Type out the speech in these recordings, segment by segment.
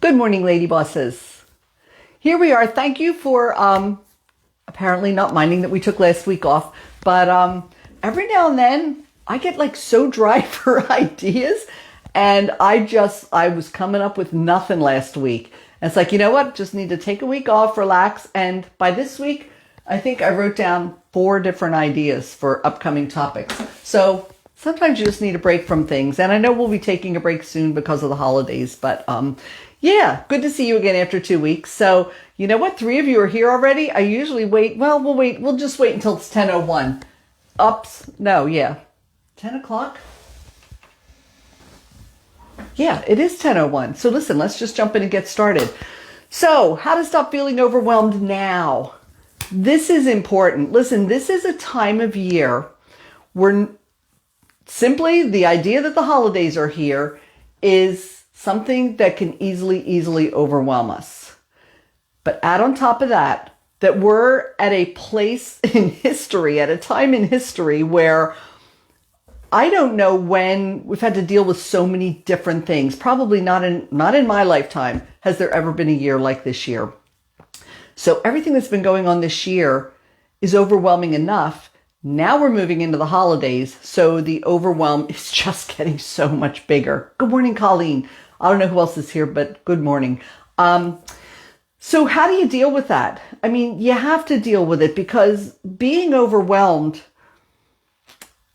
Good morning, lady bosses. Here we are. Thank you for apparently not minding that we took last week off. But every now and then I get like so dry for ideas. And I was coming up with nothing last week. And it's like, you know what? Just need to take a week off, relax. And by this week, I think I wrote down 4 different ideas for upcoming topics. So sometimes you just need a break from things. And I know we'll be taking a break soon because of the holidays. But yeah, good to see you again after 2 weeks. So you know what? 3 of you are here already. I usually wait. Well, we'll just wait until it's 10:01. 10 o'clock? Yeah, it is 10:01. So listen, let's just jump in and get started. So how to stop feeling overwhelmed now. This is important. Listen, this is a time of year where simply the idea that the holidays are here is something that can easily overwhelm us. But add on top of that we're at a place in history, at a time in history where I don't know when we've had to deal with so many different things. Probably not in my lifetime has there ever been a year like this year. So everything that's been going on this year is overwhelming enough. Now we're moving into the holidays, so the overwhelm is just getting so much bigger. Good morning, Colleen. I don't know who else is here, but good morning. So how do you deal with that? I mean, you have to deal with it because being overwhelmed,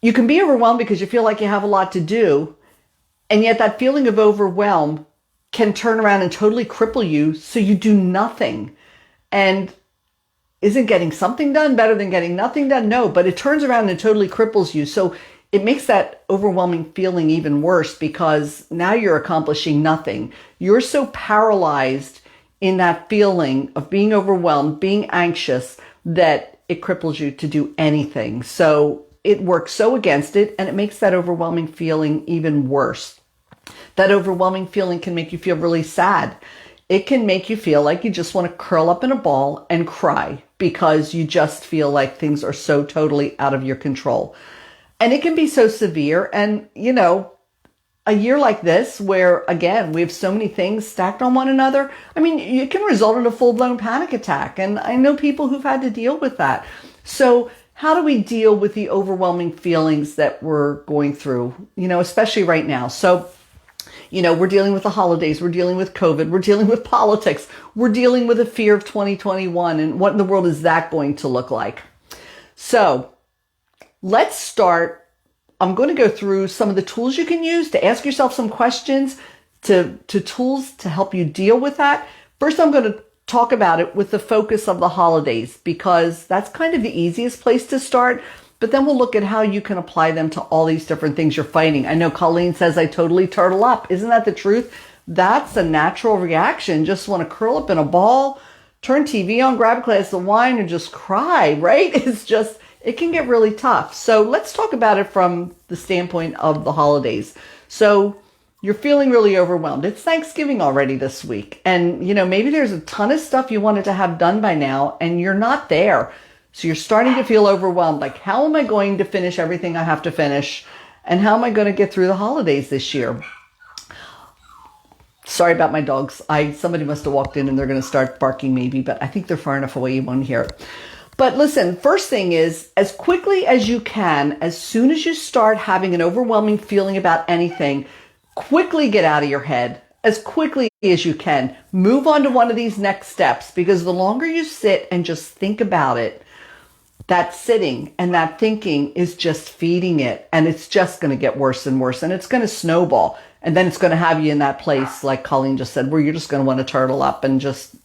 you can be overwhelmed because you feel like you have a lot to do, and yet that feeling of overwhelm can turn around and totally cripple you so you do nothing. And isn't getting something done better than getting nothing done? No, but it turns around and totally cripples you. So it makes that overwhelming feeling even worse because now you're accomplishing nothing. You're so paralyzed in that feeling of being overwhelmed, being anxious, that it cripples you to do anything. So it works so against it, and it makes that overwhelming feeling even worse. That overwhelming feeling can make you feel really sad. It can make you feel like you just want to curl up in a ball and cry because you just feel like things are so totally out of your control. And it can be so severe. And, you know, a year like this where, again, we have so many things stacked on one another, I mean, it can result in a full-blown panic attack. And I know people who've had to deal with that. So how do we deal with the overwhelming feelings that we're going through, you know, especially right now? So, you know, we're dealing with the holidays, we're dealing with COVID, we're dealing with politics, we're dealing with the fear of 2021, and what in the world is that going to look like? So let's start. I'm going to go through some of the tools you can use to ask yourself some questions, to tools to help you deal with that. First, I'm going to talk about it with the focus of the holidays because that's kind of the easiest place to start. But then we'll look at how you can apply them to all these different things you're fighting. I know Colleen says I totally turtle up. Isn't that the truth? That's a natural reaction. Just want to curl up in a ball, turn TV on, grab a glass of wine, and just cry, right? It can get really tough. So let's talk about it from the standpoint of the holidays. So you're feeling really overwhelmed. It's Thanksgiving already this week. And, you know, maybe there's a ton of stuff you wanted to have done by now, and you're not there. So you're starting to feel overwhelmed. Like, how am I going to finish everything I have to finish? And how am I going to get through the holidays this year? Sorry about my dogs. Somebody must have walked in and they're going to start barking maybe, but I think they're far enough away you won't hear it. But listen, first thing is, as quickly as you can, as soon as you start having an overwhelming feeling about anything, quickly get out of your head. As quickly as you can. Move on to one of these next steps, because the longer you sit and just think about it, that sitting and that thinking is just feeding it, and it's just going to get worse and worse, and it's going to snowball, and then it's going to have you in that place, like Colleen just said, where you're just going to want to turtle up and just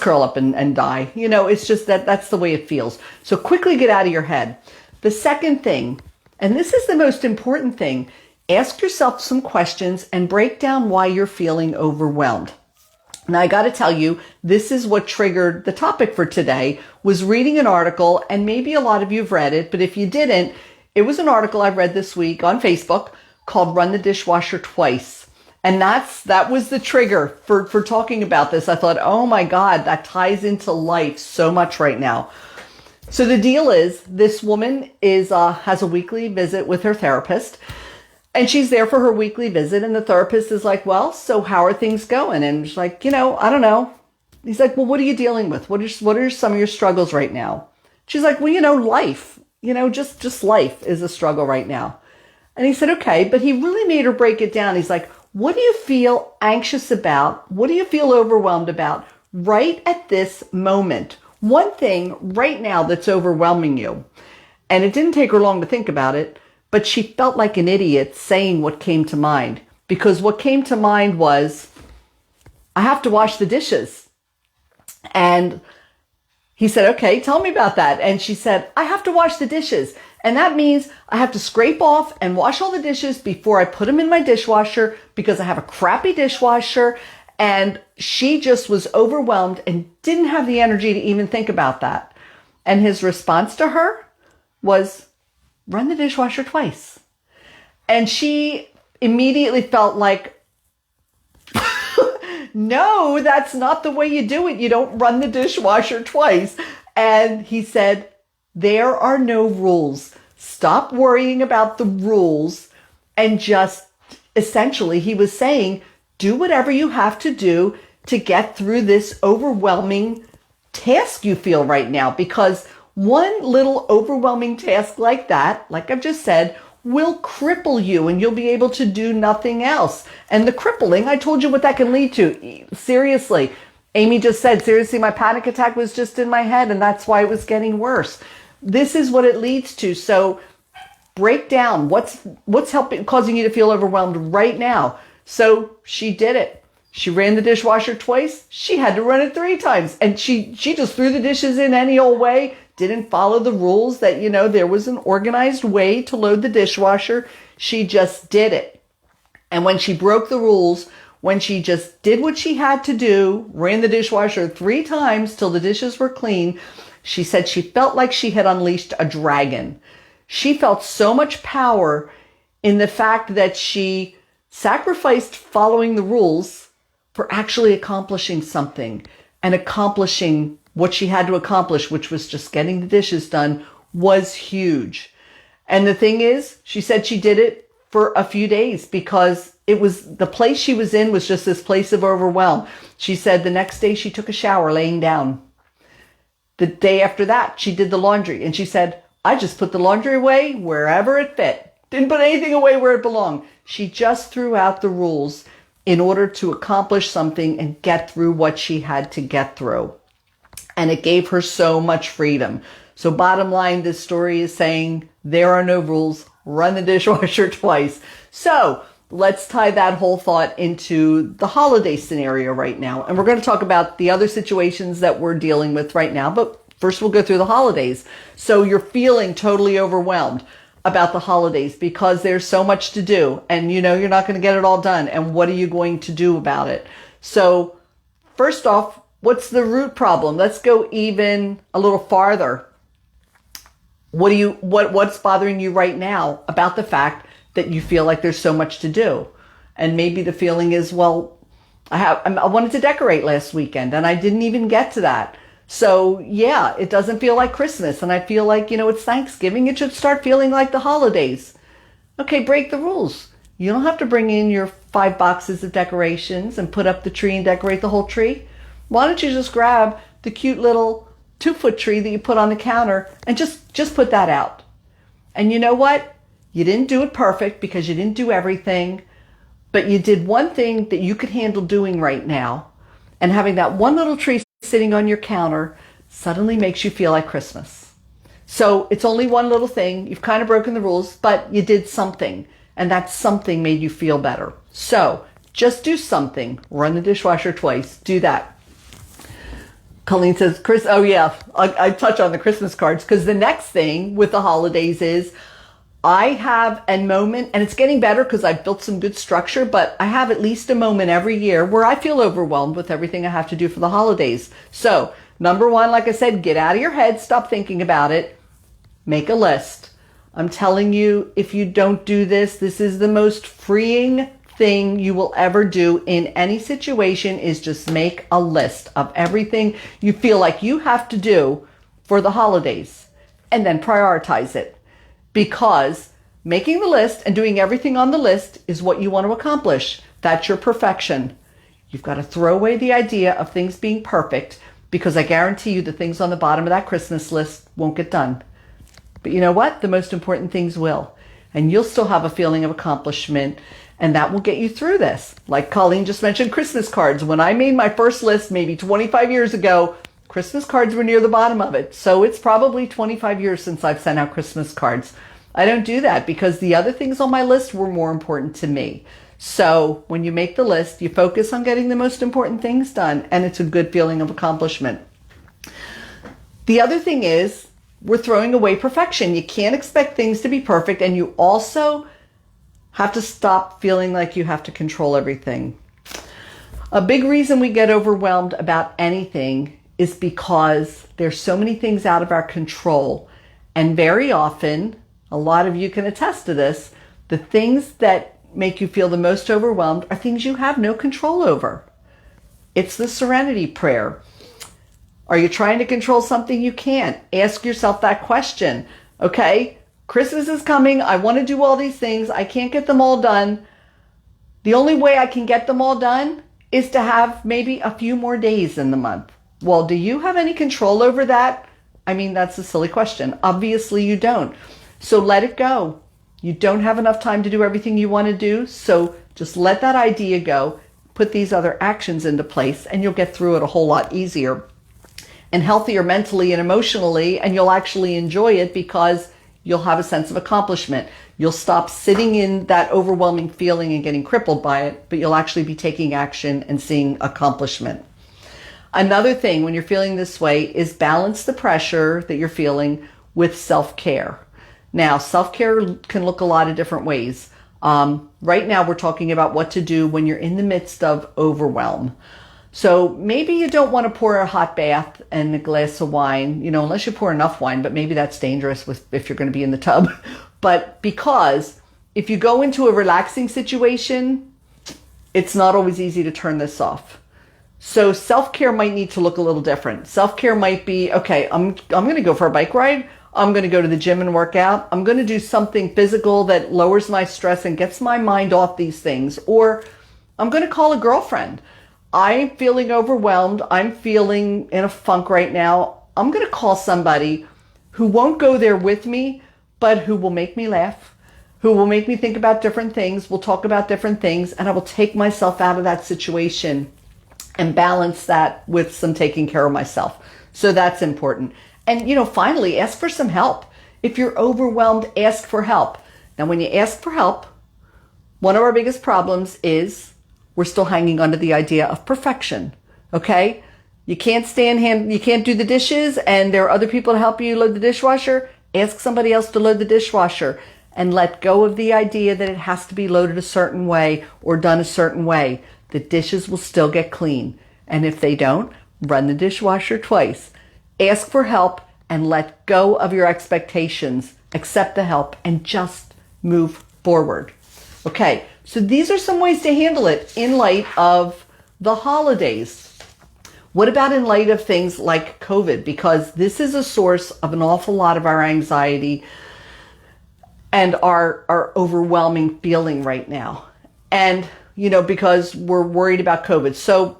curl up and die. You know, it's just that's the way it feels. So quickly get out of your head. The second thing, and this is the most important thing, ask yourself some questions and break down why you're feeling overwhelmed. Now, I got to tell you, this is what triggered the topic for today, was reading an article, and maybe a lot of you have read it, but if you didn't, it was an article I read this week on Facebook called Run the Dishwasher Twice. And that was the trigger for talking about this. I thought, oh my God, that ties into life so much right now. So the deal is, this woman has a weekly visit with her therapist. And she's there for her weekly visit, and the therapist is like, well, so how are things going? And she's like, I don't know. He's like, well, what are you dealing with? What are some of your struggles right now? She's like, well, life, just life is a struggle right now. And he said, okay, but he really made her break it down. He's like, what do you feel anxious about? What do you feel overwhelmed about right at this moment? One thing right now that's overwhelming you. And it didn't take her long to think about it, but she felt like an idiot saying what came to mind. Because what came to mind was, I have to wash the dishes. And he said, okay, tell me about that. And she said, I have to wash the dishes. And that means I have to scrape off and wash all the dishes before I put them in my dishwasher because I have a crappy dishwasher. And she just was overwhelmed and didn't have the energy to even think about that. And his response to her was, run the dishwasher twice. And she immediately felt like, no, that's not the way you do it. You don't run the dishwasher twice. And he said, there are no rules. Stop worrying about the rules. And just essentially, he was saying, do whatever you have to do to get through this overwhelming task you feel right now. Because one little overwhelming task like that, like I've just said, will cripple you and you'll be able to do nothing else. And the crippling, I told you what that can lead to. Seriously, Amy just said, seriously, my panic attack was just in my head and that's why it was getting worse. This is what it leads to. So break down what's causing you to feel overwhelmed right now. So she did it. She ran the dishwasher twice. She had to run it 3 times. And she just threw the dishes in any old way. Didn't follow the rules that, there was an organized way to load the dishwasher. She just did it. And when she broke the rules, when she just did what she had to do, ran the dishwasher 3 times till the dishes were clean, she said she felt like she had unleashed a dragon. She felt so much power in the fact that she sacrificed following the rules for actually accomplishing something and accomplishing what she had to accomplish, which was just getting the dishes done, was huge. And the thing is, she said she did it for a few days because it was the place she was in was just this place of overwhelm. She said the next day she took a shower laying down. The day after that, she did the laundry. And she said, I just put the laundry away wherever it fit. Didn't put anything away where it belonged. She just threw out the rules in order to accomplish something and get through what she had to get through. And it gave her so much freedom. So bottom line, this story is saying there are no rules. Run the dishwasher twice. So let's tie that whole thought into the holiday scenario right now. And we're going to talk about the other situations that we're dealing with right now. But first we'll go through the holidays. So you're feeling totally overwhelmed about the holidays because there's so much to do. And you're not going to get it all done. And what are you going to do about it? So first off, what's the root problem? Let's go even a little farther. What's bothering you right now about the fact that you feel like there's so much to do? And maybe the feeling is, well, I wanted to decorate last weekend and I didn't even get to that. So yeah, it doesn't feel like Christmas and I feel like, it's Thanksgiving. It should start feeling like the holidays. Okay, break the rules. You don't have to bring in your 5 boxes of decorations and put up the tree and decorate the whole tree. Why don't you just grab the cute little 2-foot tree that you put on the counter and just put that out? And you know what? You didn't do it perfect because you didn't do everything, but you did one thing that you could handle doing right now. And having that one little tree sitting on your counter suddenly makes you feel like Christmas. So it's only one little thing. You've kind of broken the rules, but you did something. And that something made you feel better. So just do something. Run the dishwasher twice. Do that. Colleen says, Chris, oh yeah, I touch on the Christmas cards because the next thing with the holidays is I have a moment, and it's getting better because I've built some good structure, but I have at least a moment every year where I feel overwhelmed with everything I have to do for the holidays. So number 1, like I said, get out of your head, stop thinking about it, make a list. I'm telling you, if you don't do this, this is the most freeing thing you will ever do in any situation is just make a list of everything you feel like you have to do for the holidays and then prioritize it. Because making the list and doing everything on the list is what you want to accomplish. That's your perfection. You've got to throw away the idea of things being perfect, because I guarantee you the things on the bottom of that Christmas list won't get done. But you know what? The most important things will. And you'll still have a feeling of accomplishment, and that will get you through this. Like Colleen just mentioned, Christmas cards. When I made my first list maybe 25 years ago, Christmas cards were near the bottom of it. So it's probably 25 years since I've sent out Christmas cards. I don't do that because the other things on my list were more important to me. So when you make the list, you focus on getting the most important things done, and it's a good feeling of accomplishment. The other thing is, we're throwing away perfection. You can't expect things to be perfect, and you also have to stop feeling like you have to control everything. A big reason we get overwhelmed about anything is because there's so many things out of our control. And very often, a lot of you can attest to this, the things that make you feel the most overwhelmed are things you have no control over. It's the serenity prayer. Are you trying to control something you can't? Ask yourself that question. Okay, Christmas is coming. I want to do all these things. I can't get them all done. The only way I can get them all done is to have maybe a few more days in the month. Well, do you have any control over that? I mean, that's a silly question. Obviously you don't. So let it go. You don't have enough time to do everything you want to do. So just let that idea go. Put these other actions into place, and you'll get through it a whole lot easier and healthier mentally and emotionally, and you'll actually enjoy it because you'll have a sense of accomplishment. You'll stop sitting in that overwhelming feeling and getting crippled by it, but you'll actually be taking action and seeing accomplishment. Another thing when you're feeling this way is balance the pressure that you're feeling with self-care. Now, self-care can look a lot of different ways. Right now, we're talking about what to do when you're in the midst of overwhelm. So maybe you don't want to pour a hot bath and a glass of wine, unless you pour enough wine, but maybe that's dangerous if you're going to be in the tub. But because if you go into a relaxing situation, it's not always easy to turn this off. So self-care might need to look a little different. Self-care might be, okay, I'm going to go for a bike ride. I'm going to go to the gym and work out. I'm going to do something physical that lowers my stress and gets my mind off these things. Or I'm going to call a girlfriend. I'm feeling overwhelmed. I'm feeling in a funk right now. I'm going to call somebody who won't go there with me, but who will make me laugh, who will make me think about different things. We'll talk about different things, and I will take myself out of that situation and balance that with some taking care of myself. So that's important. And, finally, ask for some help. If you're overwhelmed, ask for help. Now, when you ask for help, one of our biggest problems is we're still hanging on to the idea of perfection. Okay? You can't you can't do the dishes, and there are other people to help you load the dishwasher. Ask somebody else to load the dishwasher, and let go of the idea that it has to be loaded a certain way or done a certain way. The dishes will still get clean. And if they don't, run the dishwasher twice. Ask for help and let go of your expectations. Accept the help and just move forward. Okay, so these are some ways to handle it in light of the holidays. What about in light of things like COVID? Because this is a source of an awful lot of our anxiety and our overwhelming feeling right now. And, because we're worried about COVID. So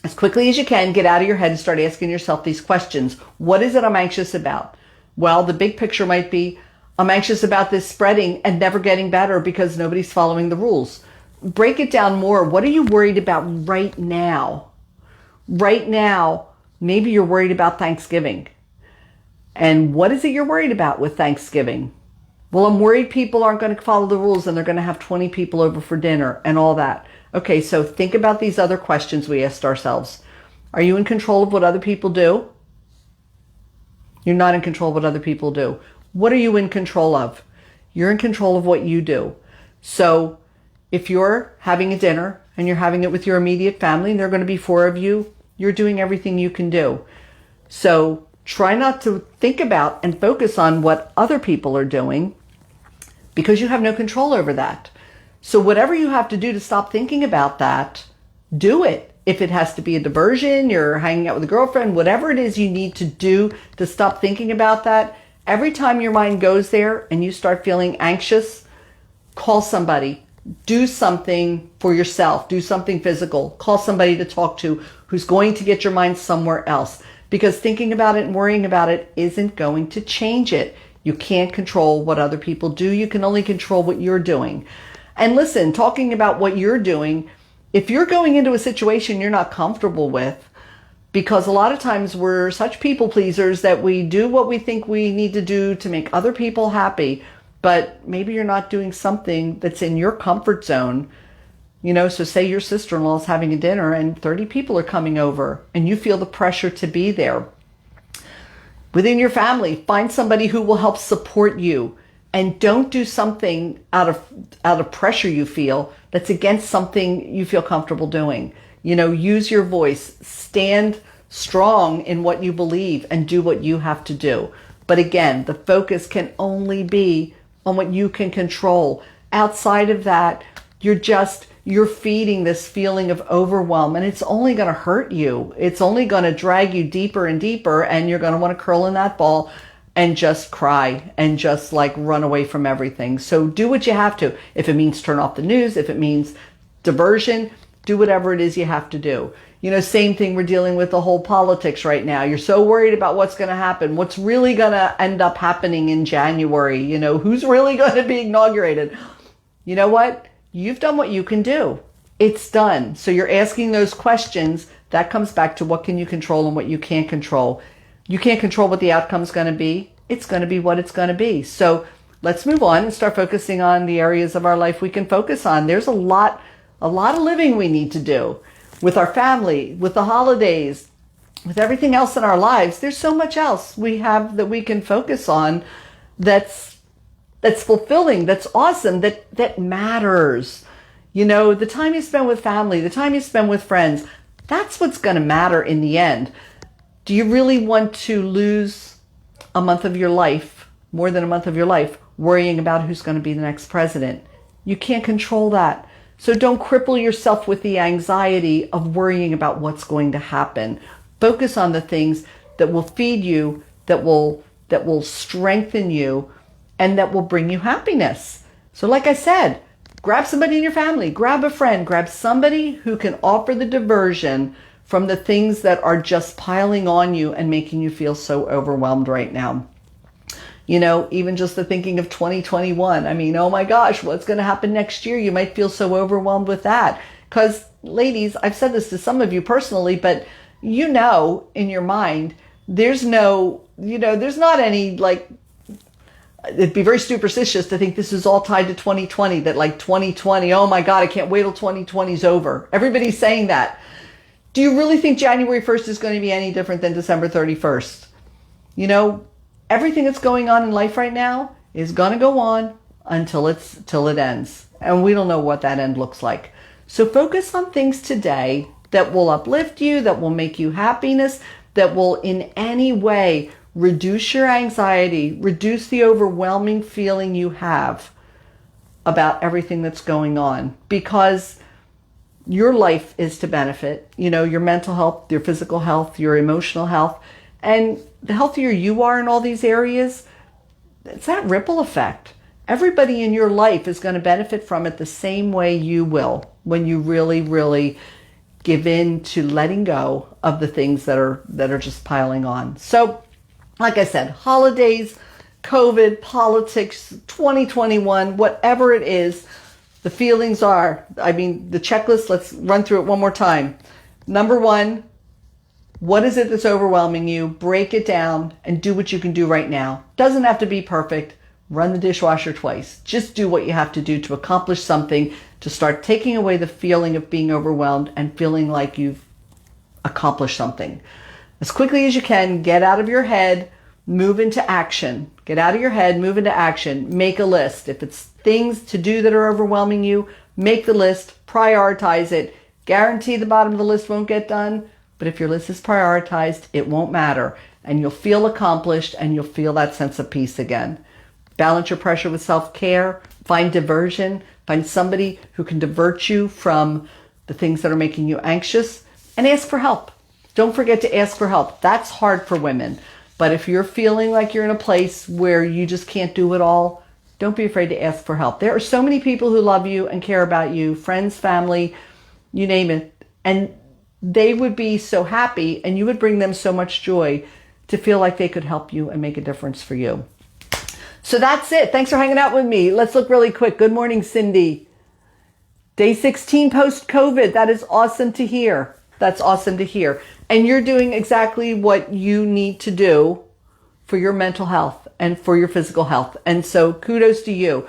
as quickly as you can, get out of your head and start asking yourself these questions. What is it I'm anxious about? Well, the big picture might be, I'm anxious about this spreading and never getting better because nobody's following the rules. Break it down more. What are you worried about right now? Right now, maybe you're worried about Thanksgiving. And what is it you're worried about with Thanksgiving? Well, I'm worried people aren't going to follow the rules and they're going to have 20 people over for dinner and all that. Okay, so think about these other questions we asked ourselves. Are you in control of what other people do? You're not in control of what other people do. What are you in control of? You're in control of what you do. So if you're having a dinner and you're having it with your immediate family and there are going to be 4 of you, you're doing everything you can do. So try not to think about and focus on what other people are doing because you have no control over that. So whatever you have to do to stop thinking about that, do it. If it has to be a diversion, you're hanging out with a girlfriend, whatever it is you need to do to stop thinking about that Every time your mind goes there and you start feeling anxious, call somebody. Do something for yourself. Do something physical. Call somebody to talk to who's going to get your mind somewhere else. Because thinking about it and worrying about it isn't going to change it. You can't control what other people do. You can only control what you're doing. And listen, talking about what you're doing, if you're going into a situation you're not comfortable with, because a lot of times we're such people pleasers that we do what we think we need to do to make other people happy, but maybe you're not doing something that's in your comfort zone. So say your sister-in-law is having a dinner and 30 people are coming over and you feel the pressure to be there. Within your family, find somebody who will help support you, and don't do something out of pressure you feel that's against something you feel comfortable doing. Use your voice, stand strong in what you believe and do what you have to do. But again, the focus can only be on what you can control. Outside of that, you're feeding this feeling of overwhelm, and it's only going to hurt you. It's only going to drag you deeper and deeper, and you're going to want to curl in that ball and just cry and just run away from everything. So do what you have to. If it means turn off the news, if it means diversion, do whatever it is you have to do. Same thing we're dealing with the whole politics right now. You're so worried about what's going to happen. What's really going to end up happening in January? Who's really going to be inaugurated? You know what? You've done what you can do. It's done. So you're asking those questions. That comes back to what can you control and what you can't control. You can't control what the outcome's going to be. It's going to be what it's going to be. So let's move on and start focusing on the areas of our life we can focus on. There's a lot of living we need to do with our family, with the holidays, with everything else in our lives. There's so much else we have that we can focus on that's fulfilling, that's awesome, that matters. The time you spend with family, the time you spend with friends, that's what's going to matter in the end. Do you really want to lose a month of your life, more than a month of your life, worrying about who's going to be the next president? You can't control that. So don't cripple yourself with the anxiety of worrying about what's going to happen. Focus on the things that will feed you, that will strengthen you, and that will bring you happiness. So like I said, grab somebody in your family, grab a friend, grab somebody who can offer the diversion from the things that are just piling on you and making you feel so overwhelmed right now. Even just the thinking of 2021. Oh my gosh, what's going to happen next year? You might feel so overwhelmed with that. Because ladies, I've said this to some of you personally, but in your mind, there's not any it'd be very superstitious to think this is all tied to 2020, that 2020, oh my God, I can't wait till 2020 is over. Everybody's saying that. Do you really think January 1st is going to be any different than December 31st? Everything that's going on in life right now is going to go on until it ends. And we don't know what that end looks like. So focus on things today that will uplift you, that will make you happiness, that will in any way reduce your anxiety, reduce the overwhelming feeling you have about everything that's going on. Because your life is to benefit, your mental health, your physical health, your emotional health. And the healthier you are in all these areas, it's that ripple effect. Everybody in your life is going to benefit from it the same way you will when you really, really give in to letting go of the things that are just piling on. So, like I said, holidays, COVID, politics, 2021, whatever it is, the feelings are, the checklist, let's run through it one more time. Number one, what is it that's overwhelming you? Break it down and do what you can do right now. Doesn't have to be perfect. Run the dishwasher twice. Just do what you have to do to accomplish something, to start taking away the feeling of being overwhelmed and feeling like you've accomplished something. As quickly as you can, get out of your head, move into action. Get out of your head, move into action. Make a list. If it's things to do that are overwhelming you, make the list, prioritize it. Guarantee the bottom of the list won't get done, but if your list is prioritized, it won't matter. And you'll feel accomplished and you'll feel that sense of peace again. Balance your pressure with self-care. Find diversion. Find somebody who can divert you from the things that are making you anxious, and ask for help. Don't forget to ask for help. That's hard for women. But if you're feeling like you're in a place where you just can't do it all, don't be afraid to ask for help. There are so many people who love you and care about you, friends, family, you name it. And they would be so happy, and you would bring them so much joy to feel like they could help you and make a difference for you. So that's it. Thanks for hanging out with me. Let's look really quick. Good morning, Cindy. Day 16 post-COVID. That is awesome to hear. That's awesome to hear. And you're doing exactly what you need to do for your mental health and for your physical health. And so kudos to you.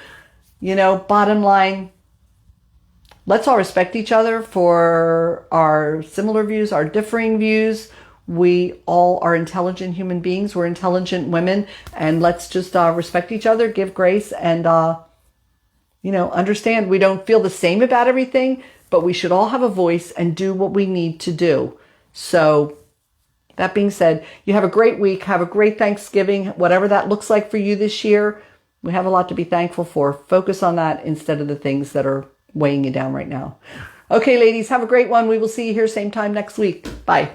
You know, bottom line, let's all respect each other for our similar views, our differing views. We all are intelligent human beings. We're intelligent women. And let's just respect each other, give grace, and, understand we don't feel the same about everything, but we should all have a voice and do what we need to do. So that being said, you have a great week. Have a great Thanksgiving, whatever that looks like for you this year. We have a lot to be thankful for. Focus on that instead of the things that are weighing you down right now. Okay, ladies, have a great one. We will see you here same time next week. Bye.